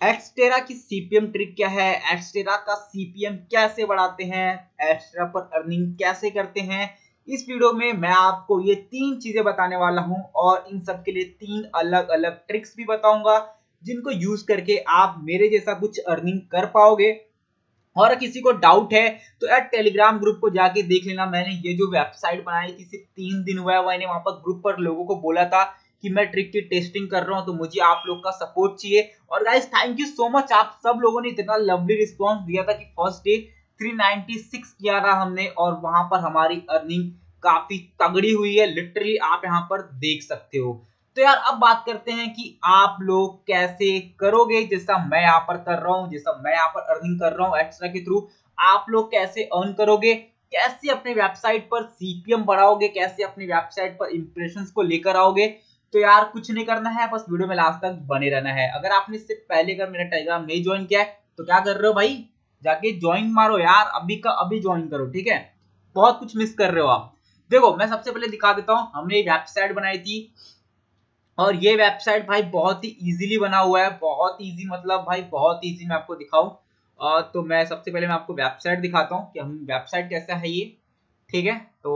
एक्सटेरा की CPM trick क्या है, एक्सटेरा का सीपीएम कैसे बढ़ाते हैं, एक्सटेरा पर अर्निंग कैसे करते हैं, इस वीडियो में मैं आपको ये 3 चीजें बताने वाला हूं और इन सब के लिए 3 अलग अलग ट्रिक्स भी बताऊंगा जिनको यूज करके आप मेरे जैसा कुछ अर्निंग कर पाओगे। और किसी को डाउट है तो यार टेलीग्राम ग्रुप को जाके देख लेना। मैंने ये जो वेबसाइट बनाई थी सिर्फ 3 दिन हुआ है, मैंने वहां पर ग्रुप पर लोगों को बोला था कि मैं ट्रिक की टेस्टिंग कर रहा हूं तो मुझे आप लोग का सपोर्ट चाहिए। और guys thank you so much, आप सब लोगों ने इतना लवली रिस्पॉन्स दिया था कि फर्स्ट डे 396 किया था हमने और वहां पर हमारी अर्निंग काफी तगड़ी हुई है। लिटरली आप यहाँ पर देख सकते हो। तो यार अब बात करते हैं कि आप लोग कैसे करोगे, जैसा मैं यहाँ पर कर रहा हूँ, जैसा मैं यहाँ पर अर्निंग कर रहा हूँ एक्स्ट्रा के थ्रू। आप लोग कैसे अर्न करोगे, कैसे अपने वेबसाइट पर सीपीएम बढ़ाओगे, कैसे अपनी वेबसाइट पर इंप्रेशंस को लेकर आओगे। तो यार कुछ नहीं करना है, बस वीडियो में लास्ट तक बने रहना है। अगर आपने इससे पहले अगर मेरा टेलीग्राम नहीं ज्वाइन किया है तो क्या कर रहे हो भाई, जाके ज्वाइन मारो यार, अभी का अभी ज्वाइन करो, ठीक है। बहुत कुछ मिस कर रहे हो आप। देखो मैं सबसे पहले दिखा देता हूँ, हमने एक वेबसाइट बनाई थी और ये वेबसाइट भाई बहुत ही इजीली बना हुआ है, बहुत इजी, मतलब भाई बहुत इजी। मैं आपको दिखाऊं तो मैं सबसे पहले मैं आपको वेबसाइट दिखाता हूँ कि हम वेबसाइट कैसा है ये, ठीक है। तो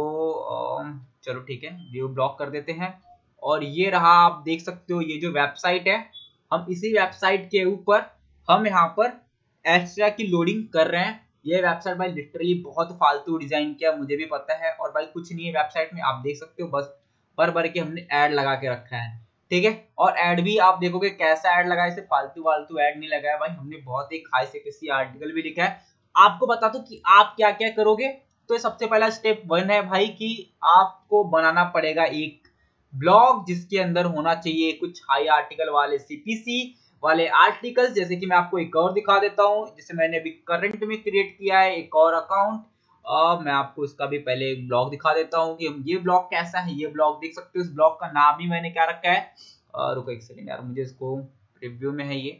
चलो ठीक है, व्यू ब्लॉक कर देते हैं और ये रहा, आप देख सकते हो ये जो वेबसाइट है। हम इसी वेबसाइट के ऊपर हम यहाँ पर एक्स्ट्रा की लोडिंग कर रहे हैं। ये वेबसाइट भाई लिटरली बहुत फालतू डिजाइन किया, मुझे भी पता है। और भाई कुछ नहीं है वेबसाइट में, आप देख सकते हो बस भर भर के हमने ऐड लगा के रखा है, ठीक है। और ऐड भी आप देखोगे कैसा ऐड लगा है, इसे फालतू फालतू ऐड नहीं लगाया भाई हमने, बहुत एक हाई सेकेंसी आर्टिकल भी लिखा है। आपको बता दो कि आप क्या क्या करोगे। तो सबसे पहला स्टेप 1 है भाई कि आपको बनाना पड़ेगा एक ब्लॉग जिसके अंदर होना चाहिए कुछ हाई आर्टिकल वाले सीपीसी वाले आर्टिकल्स। जैसे कि मैं आपको एक और दिखा देता हूं, जिसे मैंने अभी करंट में क्रिएट किया है एक और अकाउंट। मैं आपको इसका भी पहले एक ब्लॉग दिखा देता हूँ कि हम ये ब्लॉग कैसा है। ये ब्लॉग देख सकते हो, इस ब्लॉग का नाम ही मैंने क्या रखा है, रुको एक सेकंड यार, मुझे इसको रिव्यू में है ये,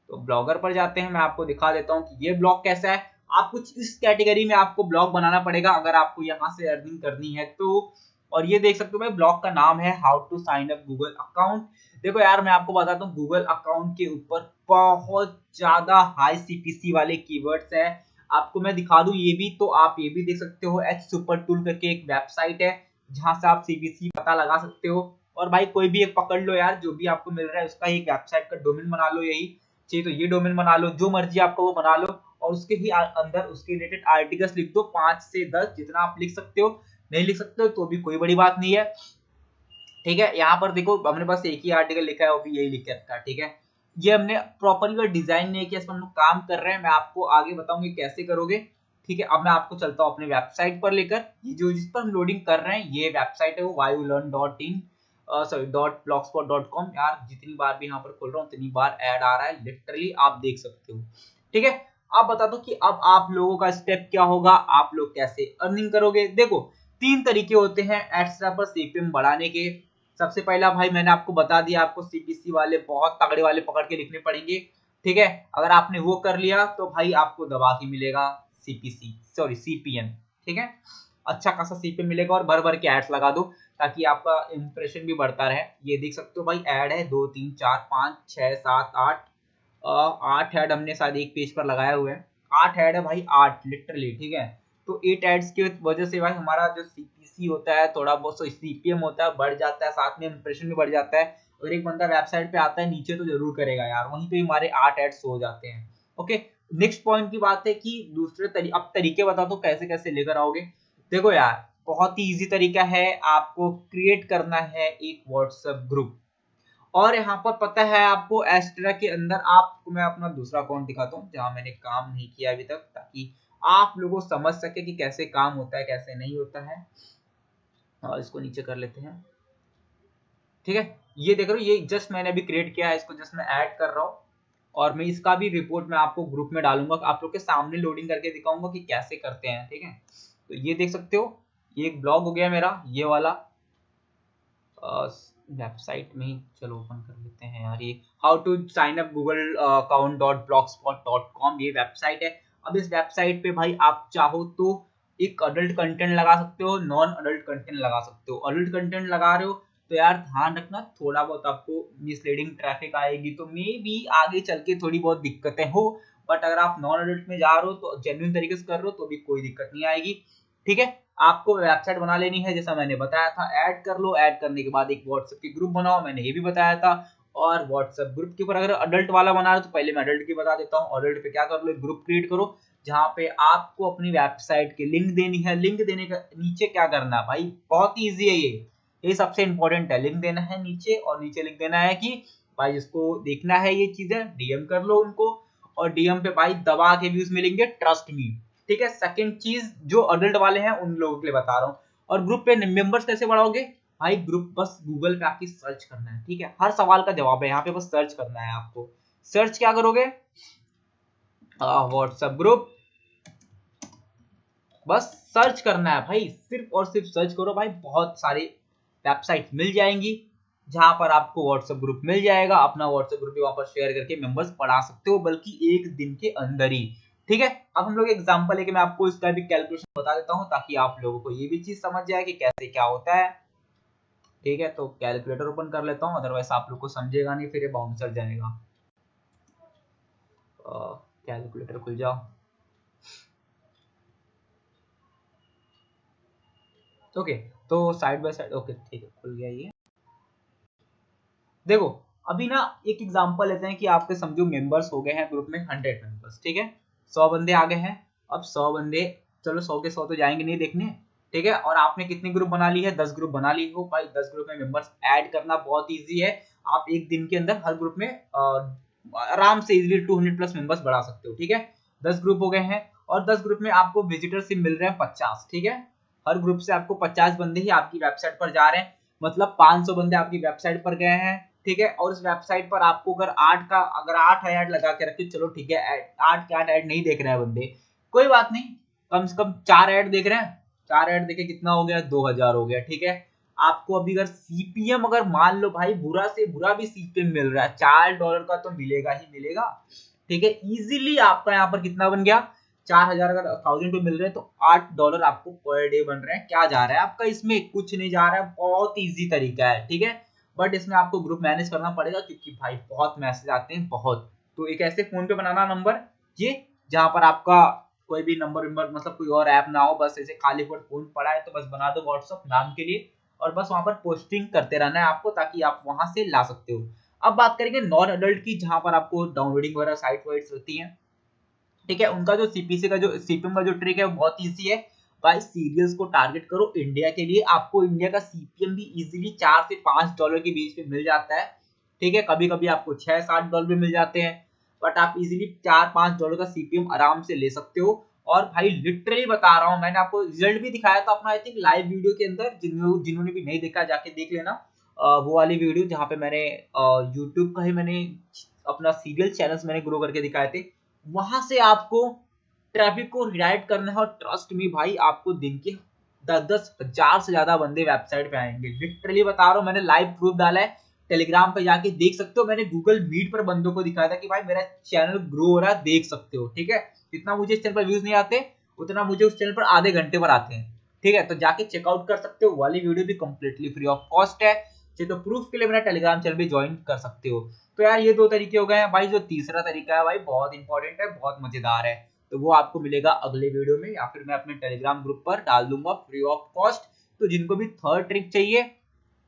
तो ब्लॉगर पर जाते हैं। मैं आपको दिखा देता हूँ कि ये ब्लॉग कैसा है। आप कुछ इस कैटेगरी में आपको ब्लॉग बनाना पड़ेगा अगर आपको यहाँ से अर्निंग करनी है तो। और ये देख सकते हो भाई, ब्लॉग का नाम है how to sign up Google account. देखो यार मैं आपको बताता हूँ, गूगल अकाउंट के ऊपर बहुत ज्यादा हाई सीपीसी वाले कीवर्ड्स हैं। आपको मैं दिखा दूं ये भी, तो आप ये भी देख सकते हो, एच सुपर टूल करके एक वेबसाइट है जहां से आप सीपीसी पता लगा सकते हो। और भाई कोई भी एक पकड़ लो यार, जो भी आपको मिल रहा है उसका एक वेबसाइट का डोमेन बना लो, यही चाहिए तो ये डोमेन बना लो, जो मर्जी आपको वो बना लो। और उसके ही अंदर उसके रिलेटेड आर्टिकल्स लिख दो, 5 से 10 जितना आप लिख सकते हो। नहीं लिख सकते हो तो भी कोई बड़ी बात नहीं है, ठीक है। यहाँ पर देखो हमने बस एक ही आर्टिकल लिखा है, वो भी यही लिख के रखा है, ठीक है। ये हमने प्रॉपरली डिजाइन नहीं किया, इस पर हम लोग काम कर रहे हैं। मैं आपको आगे बताऊंगी कैसे करोगे, ठीक है। अब मैं आपको चलता हूँ अपने वेबसाइट पर लेकर। ये जो जिस पर हम लोडिंग कर रहे हैं ये वेबसाइट है वो वायुलर्न.इन सॉरी .blogspot.com। यार जितनी बार भी यहाँ पर खोल रहा हूँ उतनी बार ऐड आ रहा है, लिटरली आप देख सकते हो, ठीक है। अब बता दो कि अब आप लोगों का स्टेप क्या होगा, आप लोग कैसे अर्निंग करोगे। देखो 3 तरीके होते हैं एक्स्ट्रा पर सीपीएम बढ़ाने के। सबसे पहला भाई मैंने आपको बता दिया, आपको सीपीसी वाले बहुत तगड़े वाले पकड़ के लिखने पड़ेंगे, ठीक है। अगर आपने वो कर लिया तो भाई आपको दबा के मिलेगा सीपीसी सॉरी सीपीएम, ठीक है। अच्छा खासा सीपीएम मिलेगा और भर भर के एड्स लगा दो ताकि आपका इंप्रेशन भी बढ़ता रहे। ये देख सकते हो भाई ऐड है 2 3 4 5 6 7 8, 8 ऐड हमने शायद एक पेज पर लगाए हुए हैं। 8 ऐड है भाई, 8 लिटरली, ठीक है। तो 8 एड्स की वजह से भाई हमारा जो सीपीसी होता है थोड़ा बहुत सीपीएम होता है बढ़ जाता है, साथ में इंप्रेशन भी बढ़ जाता है। अगर एक बंदा वेबसाइट पे आता है नीचे तो जरूर करेगा यार, वहीं पे हमारे 8 एड्स हो जाते हैं, ओके। नेक्स्ट पॉइंट की बात है कि दूसरे अब तरीके बता दो कैसे कैसे लेकर आओगे। देखो यार बहुत ही इजी तरीका है, आपको क्रिएट करना है एक व्हाट्सएप ग्रुप। और यहाँ पर पता है आपको एस्ट्रा के अंदर, आपको मैं अपना दूसरा अकाउंट दिखाता हूँ जहां मैंने काम नहीं किया अभी तक, ताकि आप लोगों समझ सके कि कैसे काम होता है कैसे नहीं होता है। और इसको नीचे कर लेते हैं, ठीक है। ये देख रहे हो, ये जस्ट मैंने अभी क्रिएट किया है, इसको जस्ट मैं ऐड कर रहा हूँ। और मैं इसका भी रिपोर्ट मैं आपको ग्रुप में डालूंगा, आप लोग के सामने लोडिंग करके दिखाऊंगा कि कैसे करते हैं, ठीक है। तो ये देख सकते हो, ये एक ब्लॉग हो गया मेरा ये वाला। वेबसाइट में ही चलो ओपन कर लेते हैं यार, ये how to sign up Google account .blogspot.com ये वेबसाइट है। अब इस वेबसाइट पे भाई आप चाहो तो एक अडल्ट कंटेंट लगा सकते हो, नॉन अडल्ट कंटेंट लगा सकते हो। अडल्ट कंटेंट लगा रहे हो तो यार ध्यान रखना, थोड़ा बहुत आपको मिसलीडिंग ट्रैफिक आएगी तो मे बी आगे चल के थोड़ी बहुत दिक्कतें हो, बट अगर आप नॉन एडल्ट में जा रहे हो तो जेन्युइन तरीके से कर रहे हो तो भी कोई दिक्कत नहीं आएगी। ठीक है, आपको वेबसाइट बना लेनी है जैसा मैंने बताया था, ऐड कर लो, ऐड करने के बाद एक व्हाट्सएप की ग्रुप बनाओ, मैंने ये भी बताया था। और व्हाट्सएप ग्रुप के ऊपर अगर अडल्ट वाला बना रहे हो तो पहले मैं अडल्ट की बता देता हूँ। अडल्ट पे क्या कर लो, एक ग्रुप क्रिएट करो जहाँ पे आपको अपनी वेबसाइट की लिंक देनी है। लिंक देने का नीचे क्या करना है भाई, बहुत ईजी है ये सबसे इंपॉर्टेंट है। लिंक देना है नीचे, और नीचे लिख देना है कि भाई जिसको देखना है ये चीजें डीएम कर लो उनको, और डीएम पे भाई दबा के व्यूज मिलेंगे, ट्रस्ट मी। ठीक है, सेकंड चीज जो अडल्ट वाले हैं उन लोगों के लिए बता रहा हूँ। और ग्रुप पे मेंबर्स कैसे बढ़ाओगे भाई, ग्रुप बस गूगल पे आपकी सर्च करना है। ठीक है, हर सवाल का जवाब है यहाँ पे, बस सर्च करना है आपको। सर्च क्या करोगे, व्हाट्सएप ग्रुप, बस सर्च करना है भाई, सिर्फ और सिर्फ सर्च करो भाई, बहुत सारी वेबसाइट मिल जाएंगी जहां पर आपको व्हाट्सएप ग्रुप मिल जाएगा। अपना व्हाट्सएप ग्रुप भी वहां पर शेयर करके मेंबर्स बढ़ा सकते हो, बल्कि एक दिन के अंदर ही। ठीक है, अब हम लोग एग्जांपल है कि मैं आपको इसका भी कैलकुलेशन बता देता हूं ताकि आप लोगों को ये भी चीज समझ जाए कि कैसे क्या होता है। ठीक है, तो कैलकुलेटर ओपन कर लेता हूं, अदरवाइज आप लोग को समझेगा नहीं, फिर ये बाउंसर जाएगा। कैलकुलेटर खुल जाओ। ओके, तो साइड बाय साइड, ओके ठीक है, खुल गया ये। देखो अभी ना एक एग्जांपल लेते हैं कि आपके समझो मेंबर्स हो गए हैं ग्रुप में 100 मेंबर्स। ठीक है, 100 बंदे आ गए हैं। अब 100 बंदे, चलो 100 के 100 तो जाएंगे नहीं देखने। ठीक है, और आपने कितने ग्रुप बना ली है, 10 ग्रुप बना ली हो भाई। 10 ग्रुप में मेंबर्स ऐड करना बहुत ईजी है। आप एक दिन के अंदर हर ग्रुप में आराम से इजीली 200 प्लस मेंबर्स बढ़ा सकते हो। ठीक है, 10 ग्रुप हो गए हैं, और 10 ग्रुप में आपको विजिटर्स मिल रहे हैं 50। ठीक है, हर ग्रुप से आपको 50 बंदे ही आपकी वेबसाइट पर जा रहे हैं, मतलब 500 बंदे आपकी वेबसाइट पर गए हैं। ठीक है, और इस वेबसाइट पर आपको अगर 8 ऐड लगा के रखे, चलो ठीक है 8 के 8 ऐड नहीं देख रहे हैं बंदे, कोई बात नहीं, कम से कम 4 ऐड देख रहे हैं। 4 ऐड देखे कितना हो गया, 2000 हो गया। ठीक है, आपको अभी अगर सीपीएम अगर मान लो भाई बुरा से बुरा भी सीपीएम मिल रहा है, $4 का तो मिलेगा ही मिलेगा। ठीक है, इजीली आपका यहाँ पर कितना बन गया, 4000 अगर 1000 पे मिल रहे हैं तो $8 आपको पर डे बन रहे हैं। क्या जा रहा है आपका, इसमें कुछ नहीं जा रहा है, बहुत इजी तरीका है। ठीक है, बट इसमें आपको ग्रुप मैनेज करना पड़ेगा क्योंकि भाई बहुत मैसेज आते हैं बहुत। तो एक ऐसे फोन पे बनाना नंबर ये, जहां पर आपका कोई भी नंबर मतलब कोई और ऐप ना हो, बस ऐसे खाली फोन पड़ा है तो बस बना दो व्हाट्सएप नाम के लिए, और बस वहां पर पोस्टिंग करते रहना है आपको, ताकि आप वहां से ला सकते हो। अब बात करेंगे नॉन अडल्ट की, जहां पर आपको डाउनलोडिंग वगैरह साइट वाइट्स होती है। ठीक है, उनका जो सीपीसी का जो सीपीएम का जो ट्रिक है वो बहुत इजी है भाई। सीरियल्स को टारगेट करो इंडिया के लिए, आपको इंडिया का सीपीएम भी इजीली $4 से $5 के बीच में मिल जाता है। ठीक है, कभी कभी आपको $6-7 भी मिल जाते हैं, बट आप इजीली $4-5 का सीपीएम आराम से ले सकते हो। और भाई लिटरली बता रहा हूँ, मैंने आपको रिजल्ट भी दिखाया था अपना आई थिंक लाइव वीडियो के अंदर, जिन्होंने भी नहीं देखा जाके देख लेना वो वाली वीडियो, जहाँ पे मैंने यूट्यूब का ही मैंने अपना सीरियल चैनल्स मैंने ग्रो करके दिखाए थे। वहां से आपको ट्रैफिक को रिडायरेक्ट करना है, और ट्रस्ट मी भाई आपको दिन के 10-10 हजार से ज्यादा बंदे वेबसाइट पे आएंगे। लिटरली बता रहा हूँ, मैंने लाइव प्रूफ डाला है, टेलीग्राम पे जाके देख सकते हो। मैंने गूगल मीट पर बंदों को दिखाया था कि भाई मेरा चैनल ग्रो हो रहा है, देख सकते हो। ठीक है, जितना मुझे इस चैनल पर व्यूज नहीं आते उतना मुझे उस चैनल पर आधे घंटे पर आते हैं। ठीक है, तो जाके चेकआउट कर सकते हो, वाली वीडियो भी कंप्लीटली फ्री ऑफ कॉस्ट है। तो प्रूफ के लिए मेरा टेलीग्राम चैनल भी ज्वाइन कर सकते हो। तो यार ये 2 तरीके हो गए हैं भाई। जो तीसरा तरीका है भाई बहुत इंपॉर्टेंट है, बहुत मजेदार है, तो वो आपको मिलेगा अगले वीडियो में, या फिर मैं अपने टेलीग्राम ग्रुप पर डाल दूंगा फ्री ऑफ कॉस्ट। तो जिनको भी थर्ड ट्रिक चाहिए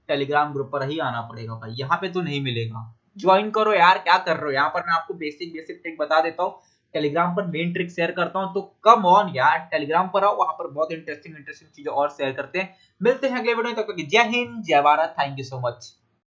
टेलीग्राम ग्रुप पर ही आना पड़ेगा भाई, यहाँ पे तो नहीं मिलेगा। ज्वाइन करो यार, क्या कर रहे हो, यहाँ पर मैं आपको बेसिक ट्रिक बता देता हूँ, टेलीग्राम पर मेन ट्रिक शेयर करता हूँ। तो कम ऑन यार, टेलीग्राम पर आओ, वहां पर बहुत इंटरेस्टिंग चीजें और शेयर करते हैं। मिलते हैं अगले वीडियो में, तब तक जय हिंद जय Bharat, thank you so much.